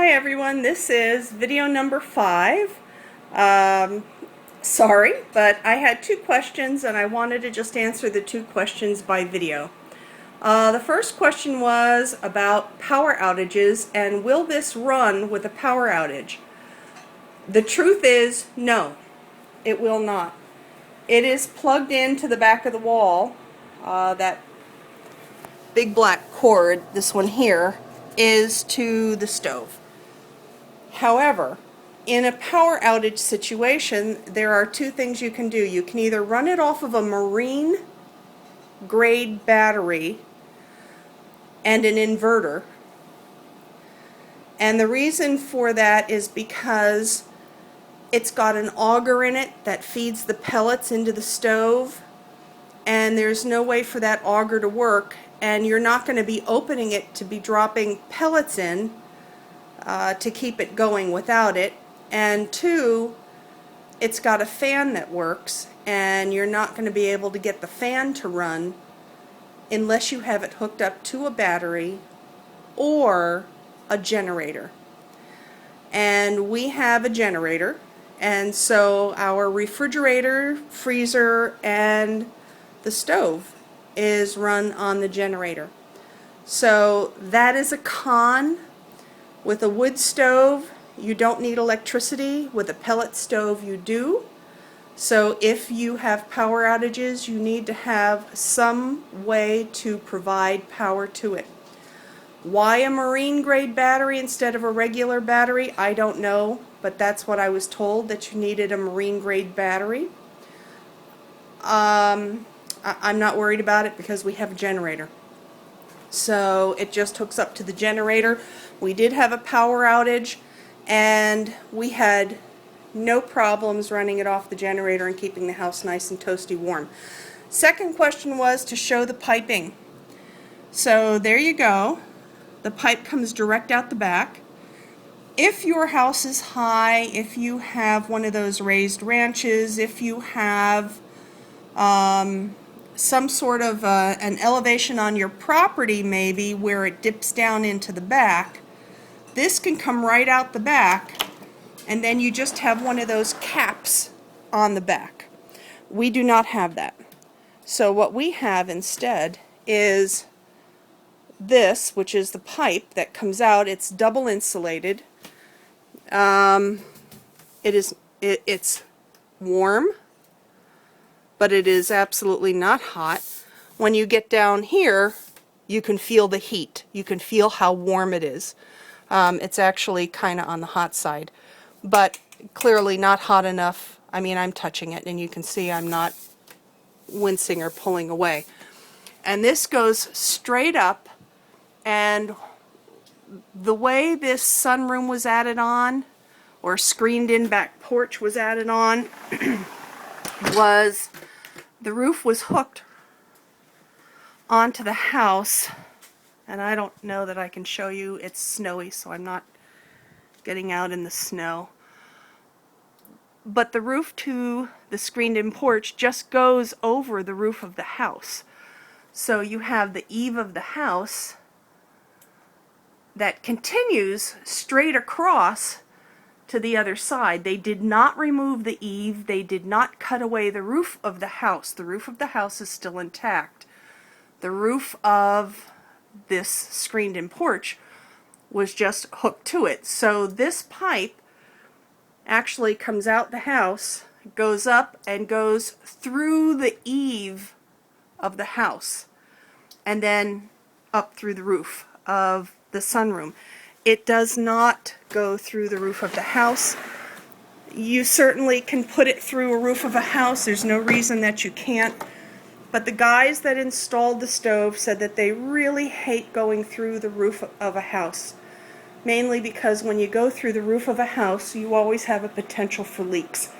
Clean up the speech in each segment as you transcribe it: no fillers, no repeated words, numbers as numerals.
Hi everyone, this is video number 5. Sorry, but I had 2 questions and I wanted to just answer the 2 questions by video. The first question was about power outages and will this run with a power outage? The truth is no, it will not. It is plugged into the back of the wall. That big black cord, this one here, is to the stove. However, in a power outage situation, there are 2 things you can do. You can either run it off of a marine grade battery and an inverter. And the reason for that is because it's got an auger in it that feeds the pellets into the stove, and there's no way for that auger to work, and you're not going to be opening it to be dropping pellets in to keep it going without it. And 2, it's got a fan that works, and you're not going to be able to get the fan to run unless you have it hooked up to a battery or a generator. And we have a generator, and so our refrigerator, freezer, and the stove is run on the generator. So that is a con. With a wood stove, you don't need electricity. With a pellet stove, you do. So if you have power outages, you need to have some way to provide power to it. Why a marine grade battery instead of a regular battery? I don't know, but that's what I was told, that you needed a marine grade battery. I'm not worried about it because we have a generator. So it just hooks up to the generator. We did have a power outage and we had no problems running it off the generator and keeping the house nice and toasty warm. Second question was to show the piping. So there you go. The pipe comes direct out the back. If your house is high, if you have one of those raised ranches, if you have some sort of an elevation on your property maybe where it dips down into the back, this can come right out the back, and then you just have one of those caps on the back. We do not have that. So what we have instead is this, which is the pipe that comes out. It's double insulated. It's warm, but it is absolutely not hot. When you get down here, you can feel the heat. You can feel how warm it is. It's actually kind of on the hot side, but clearly not hot enough. I mean, I'm touching it and you can see I'm not wincing or pulling away. And this goes straight up, and the way this sunroom was added on, or screened in back porch was added on, was the roof was hooked onto the house, and I don't know that I can show you. It's snowy, so I'm not getting out in the snow. But the roof to the screened-in porch just goes over the roof of the house. So you have the eave of the house that continues straight across to the other side. They did not remove the eave. They did not cut away the roof of the house. The roof of the house is still intact. The roof of this screened-in porch was just hooked to it. So this pipe actually comes out the house, goes up, and goes through the eave of the house, and then up through the roof of the sunroom. It does not go through the roof of the house. You certainly can put it through a roof of a house. There's no reason that you can't. But the guys that installed the stove said that they really hate going through the roof of a house. Mainly because when you go through the roof of a house, you always have a potential for leaks.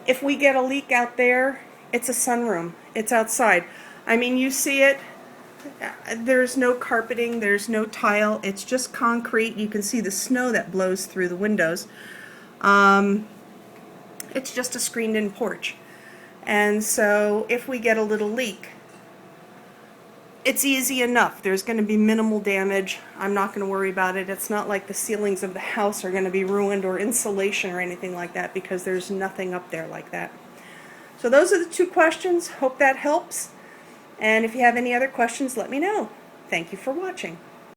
If we get a leak out there, it's a sunroom. It's outside. I mean, you see it. There's no carpeting, there's no tile, it's just concrete. You can see the snow that blows through the windows. It's just a screened-in porch. And so if we get a little leak, it's easy enough. There's going to be minimal damage. I'm not going to worry about it. It's not like the ceilings of the house are going to be ruined or insulation or anything like that, because there's nothing up there like that. So those are the 2 questions. Hope that helps. And if you have any other questions, let me know. Thank you for watching.